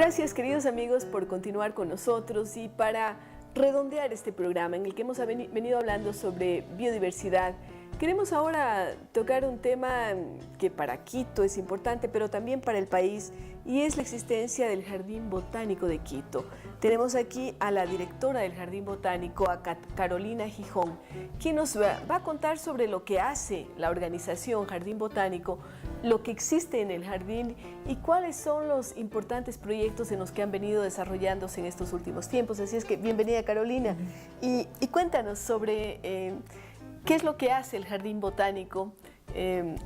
Gracias, queridos amigos, por continuar con nosotros y para redondear este programa en el que hemos venido hablando sobre biodiversidad. Queremos ahora tocar un tema que para Quito es importante, pero también para el país, y es la existencia del Jardín Botánico de Quito. Tenemos aquí a la directora del Jardín Botánico, a Carolina Gijón, quien nos va a contar sobre lo que hace la organización Jardín Botánico, lo que existe en el jardín y cuáles son los importantes proyectos en los que han venido desarrollándose en estos últimos tiempos. Así es que bienvenida, Carolina, y cuéntanos sobre qué es lo que hace el Jardín Botánico.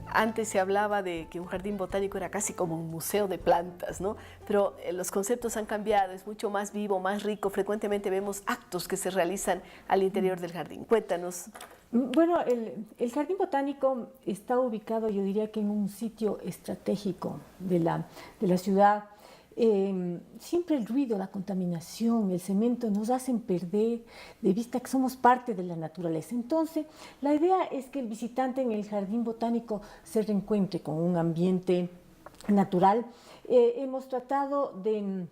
Antes se hablaba de que un jardín botánico era casi como un museo de plantas, ¿no? Pero los conceptos han cambiado, es mucho más vivo, más rico. Frecuentemente vemos actos que se realizan al interior del jardín. Cuéntanos. Bueno, el Jardín Botánico está ubicado, yo diría que en un sitio estratégico de la ciudad. Siempre el ruido, la contaminación, el cemento nos hacen perder de vista que somos parte de la naturaleza. Entonces, la idea es que el visitante en el Jardín Botánico se reencuentre con un ambiente natural. Hemos tratado de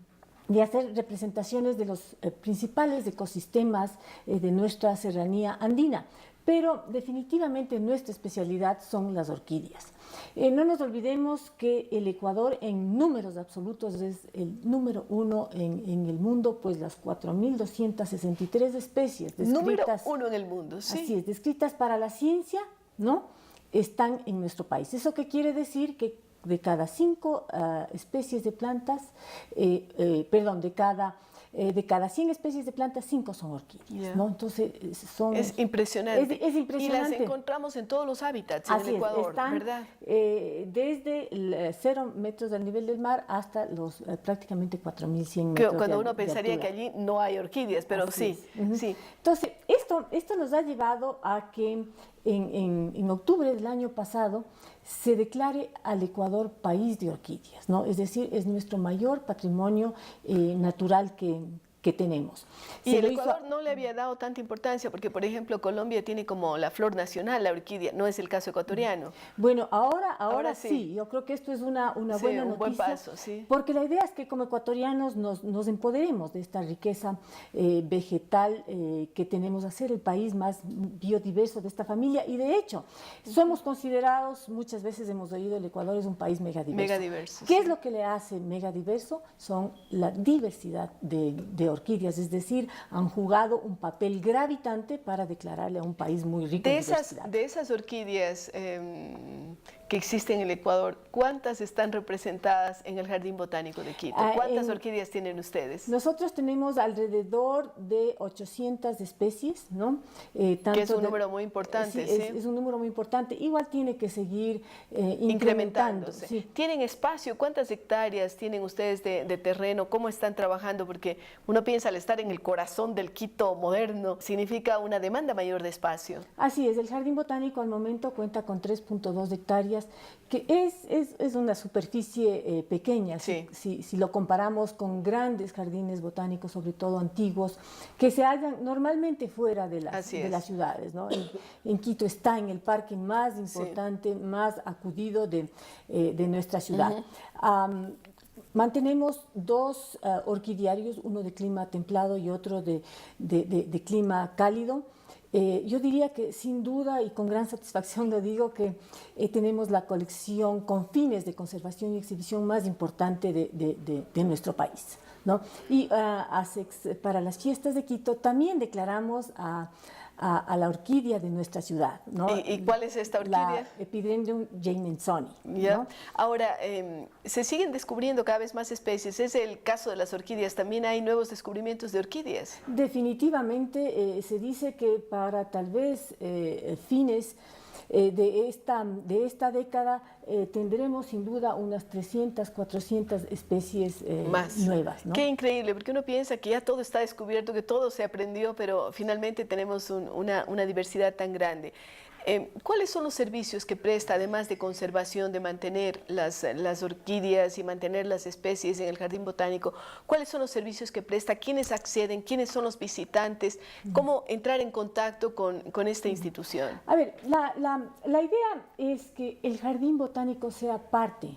hacer representaciones de los principales ecosistemas de nuestra serranía andina, pero definitivamente nuestra especialidad son las orquídeas. No nos olvidemos que el Ecuador en números absolutos es el número uno en el mundo, pues las 4.263 especies descritas. Número uno en el mundo, sí. Así es, descritas para la ciencia, ¿no? Están en nuestro país. ¿Eso qué quiere decir? Que de cada 5 especies de plantas, de cada 100 especies de plantas, 5 son orquídeas, ¿no? Entonces, es impresionante. Es impresionante. Y las encontramos en todos los hábitats en el Ecuador, están, ¿verdad? Desde 0 metros del nivel del mar hasta los prácticamente 4.100 metros. Cuando uno pensaría que allí no hay orquídeas, pero sí, sí. Entonces, esto nos ha llevado a que en octubre del año pasado se declare al Ecuador país de orquídeas, ¿no? Es decir, es nuestro mayor patrimonio natural que tenemos. Y el Ecuador no le había dado tanta importancia porque, por ejemplo, Colombia tiene como la flor nacional la orquídea, no es el caso ecuatoriano. Bueno, ahora sí, yo creo que esto es una buena noticia, un buen paso, sí. Porque la idea es que como ecuatorianos nos empoderemos de esta riqueza vegetal que tenemos, a ser el país más biodiverso de esta familia, y de hecho, somos considerados, muchas veces hemos oído, el Ecuador es un país megadiverso. Megadiverso. ¿Qué es lo que le hace megadiverso? Son la diversidad de orquídeas, es decir, han jugado un papel gravitante para declararle a un país muy rico en diversidad. De esas orquídeas que existen en el Ecuador, ¿cuántas están representadas en el Jardín Botánico de Quito? ¿Cuántas orquídeas tienen ustedes? Nosotros tenemos alrededor de 800 especies, ¿no? Que es un número muy importante, sí. Es un número muy importante. Igual tiene que seguir incrementándose. Sí. ¿Tienen espacio? ¿Cuántas hectáreas tienen ustedes de terreno? ¿Cómo están trabajando? Porque uno piensa, al estar en el corazón del Quito moderno, significa una demanda mayor de espacio. Así es, el Jardín Botánico al momento cuenta con 3.2 hectáreas, que es una superficie pequeña, sí. Si lo comparamos con grandes jardines botánicos, sobre todo antiguos, que se hallan normalmente fuera de las ciudades, ¿no? En Quito está en el parque más importante, más acudido de nuestra ciudad. Mantenemos 2 orquidiarios, uno de clima templado y otro de clima cálido. Yo diría que sin duda y con gran satisfacción lo digo que tenemos la colección con fines de conservación y exhibición más importante de nuestro país, ¿no? Y para las fiestas de Quito también declaramos a la orquídea de nuestra ciudad, ¿no? ¿Y cuál es esta orquídea? La Epidendrum jamesoni, ¿no? Ahora, se siguen descubriendo cada vez más especies. Es el caso de las orquídeas. También hay nuevos descubrimientos de orquídeas. Definitivamente se dice que para tal vez fines de esta década tendremos sin duda unas 300, 400 especies nuevas, ¿no? Qué increíble, porque uno piensa que ya todo está descubierto, que todo se aprendió, pero finalmente tenemos una diversidad tan grande. ¿Cuáles son los servicios que presta, además de conservación, de mantener las orquídeas y mantener las especies en el Jardín Botánico? ¿Cuáles son los servicios que presta? ¿Quiénes acceden? ¿Quiénes son los visitantes? ¿Cómo entrar en contacto con esta institución? A ver, la idea es que el Jardín Botánico sea parte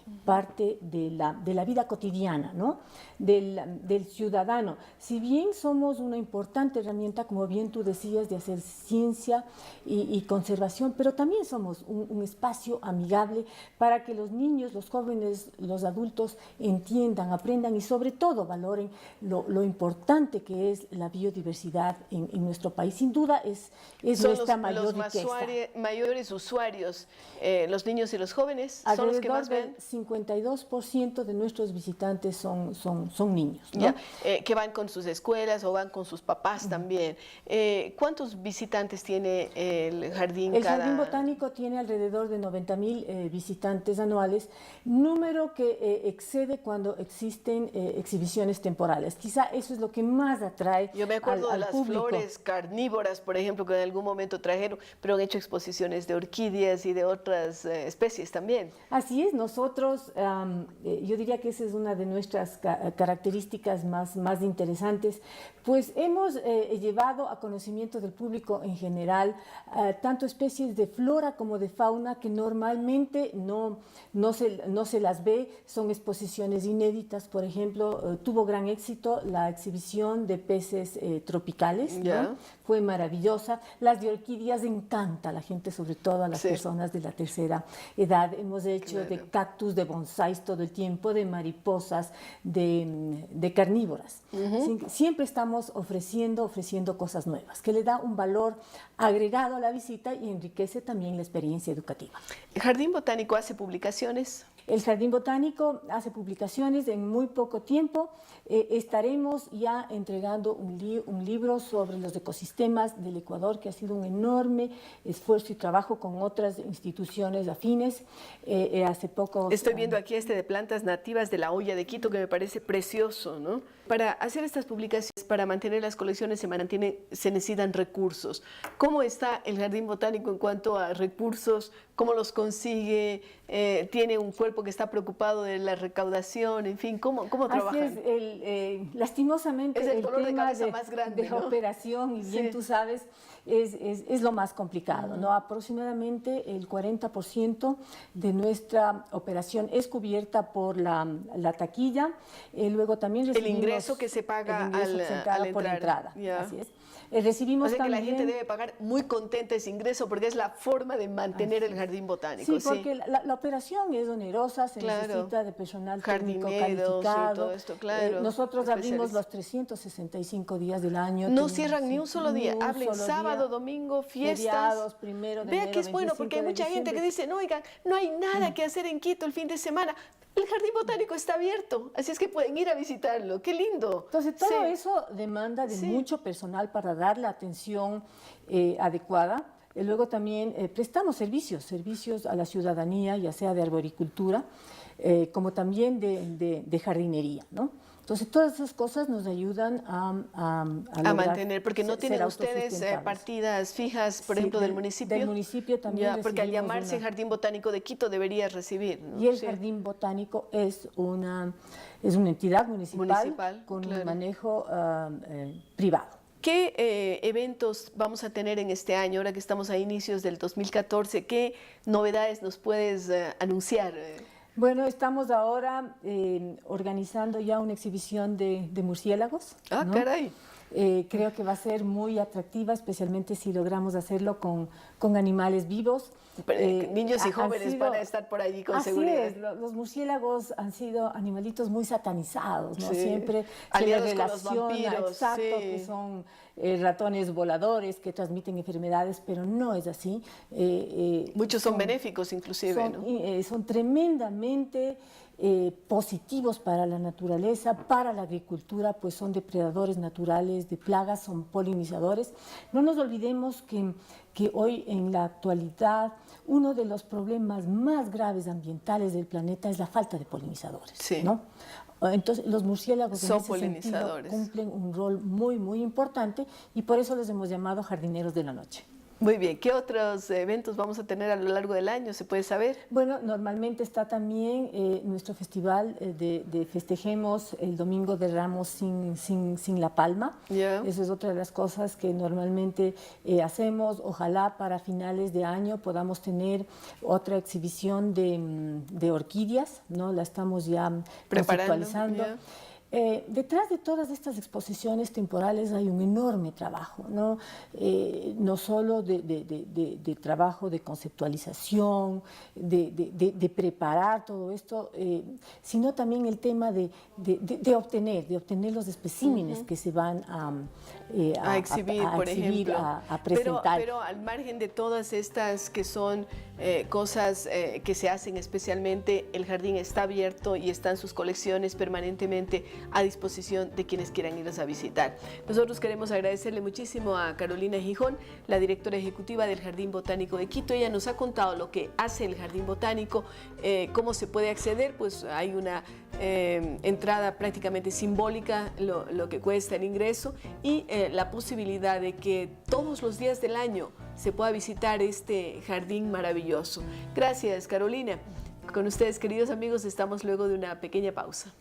de la vida cotidiana, ¿no? Del ciudadano. Si bien somos una importante herramienta, como bien tú decías, de hacer ciencia y conservación, pero también somos un espacio amigable para que los niños, los jóvenes, los adultos entiendan, aprendan y sobre todo valoren lo importante que es la biodiversidad en nuestro país. Sin duda es nuestra mayor riqueza. Mayores usuarios, los niños y los jóvenes, son los que más ven. Alrededor del 52% de nuestros visitantes son niños, ¿no? Ya, que van con sus escuelas o van con sus papás también. ¿Cuántos visitantes tiene el jardín? El Jardín Botánico tiene alrededor de 90.000 visitantes anuales, número que excede cuando existen exhibiciones temporales. Quizá eso es lo que más atrae al público. Yo me acuerdo de las flores carnívoras, por ejemplo, que en algún momento trajeron, pero han hecho exposiciones de orquídeas y de otras especies también. Así es, nosotros, yo diría que esa es una de nuestras características más interesantes, pues hemos llevado a conocimiento del público en general tanto especies de flora como de fauna que normalmente no se las ve, son exposiciones inéditas. Por ejemplo, tuvo gran éxito la exhibición de peces tropicales, ¿no? Fue maravillosa. Las de orquídeas encanta a la gente, sobre todo a las personas de la tercera edad. Hemos hecho de cactus, de bonsáis todo el tiempo, de mariposas, de carnívoras. Siempre estamos ofreciendo cosas nuevas, que le da un valor agregado a la visita y enriquece también la experiencia educativa. ¿El Jardín Botánico hace publicaciones? El Jardín Botánico hace publicaciones en muy poco tiempo. Estaremos ya entregando un libro sobre los ecosistemas del Ecuador, que ha sido un enorme esfuerzo y trabajo con otras instituciones afines. Hace poco... Estoy viendo aquí de plantas nativas de la Olla de Quito, que me parece precioso, ¿no? Para hacer estas publicaciones, para mantener las colecciones, se necesitan recursos. ¿Cómo está el Jardín Botánico en cuanto a recursos? ¿Cómo los consigue? ¿Tiene un cuerpo que está preocupado de la recaudación? En fin, ¿cómo trabajan? Así es, lastimosamente es el dolor tema de cabeza más grande, de ¿no? operación, y bien tú sabes, es lo más complicado, ¿no? Aproximadamente el 40% de nuestra operación es cubierta por la taquilla, luego también recibimos... El ingreso que se paga al por entrar. entrada, así es. Recibimos o sea también... que la gente debe pagar muy contenta ese ingreso porque es la forma de mantener el jardín botánico. Sí, porque la operación es onerosa, se necesita de personal técnico calificado. Y todo esto, claro. Nosotros abrimos los 365 días del año. No cierran ni un solo día, hablen sábado, domingo, fiestas. Feriados, 1 de enero, Vea que es bueno porque hay mucha gente que dice, no, oigan, no hay nada que hacer en Quito el fin de semana. El Jardín Botánico está abierto, así es que pueden ir a visitarlo. ¡Qué lindo! Entonces, todo eso demanda de mucho personal para dar la atención adecuada. Luego también prestamos servicios a la ciudadanía, ya sea de arboricultura, como también de jardinería, ¿no? Entonces, todas esas cosas nos ayudan a mantener, porque no tienen ustedes partidas fijas, por ejemplo, del municipio. Del municipio también. Porque al llamarse Jardín Botánico de Quito debería recibir, ¿no? Y el Jardín Botánico es una entidad municipal con un manejo privado. ¿Qué eventos vamos a tener en este año, ahora que estamos a inicios del 2014? ¿Qué novedades nos puedes anunciar? Bueno, estamos ahora organizando ya una exhibición de murciélagos. ¡Ah, ¿no? caray! Creo que va a ser muy atractiva, especialmente si logramos hacerlo con animales vivos. Niños y jóvenes van a estar por allí con seguridad. Así es, los murciélagos han sido animalitos muy satanizados, ¿no? Sí. Siempre aliados se les relaciona, con los vampiros, exacto, que son ratones voladores que transmiten enfermedades, pero no es así. Muchos son benéficos inclusive, ¿no? Son tremendamente positivos para la naturaleza, para la agricultura, pues son depredadores naturales de plagas, son polinizadores. No nos olvidemos que hoy en la actualidad uno de los problemas más graves ambientales del planeta es la falta de polinizadores, ¿no? Entonces, los murciélagos en ese sentido cumplen un rol muy, muy importante y por eso los hemos llamado jardineros de la noche. Muy bien, ¿qué otros eventos vamos a tener a lo largo del año? ¿Se puede saber? Bueno, normalmente está también nuestro festival de Festejemos el Domingo de Ramos sin La Palma. Yeah. Eso es otra de las cosas que normalmente hacemos. Ojalá para finales de año podamos tener otra exhibición de orquídeas, ¿no? La estamos ya conceptualizando. Yeah. Detrás de todas estas exposiciones temporales hay un enorme trabajo, ¿no? No solo de trabajo de conceptualización, de preparar todo esto, sino también el tema de obtener los especímenes que se van a exhibir, por ejemplo. A presentar. Pero al margen de todas estas que son cosas que se hacen especialmente, el jardín está abierto y están sus colecciones permanentemente a disposición de quienes quieran irlos a visitar. Nosotros queremos agradecerle muchísimo a Carolina Gijón, la directora ejecutiva del Jardín Botánico de Quito. Ella nos ha contado lo que hace el Jardín Botánico, cómo se puede acceder. Pues hay una entrada prácticamente simbólica, lo que cuesta el ingreso, y la posibilidad de que todos los días del año se pueda visitar este jardín maravilloso. Gracias, Carolina. Con ustedes, queridos amigos, estamos luego de una pequeña pausa.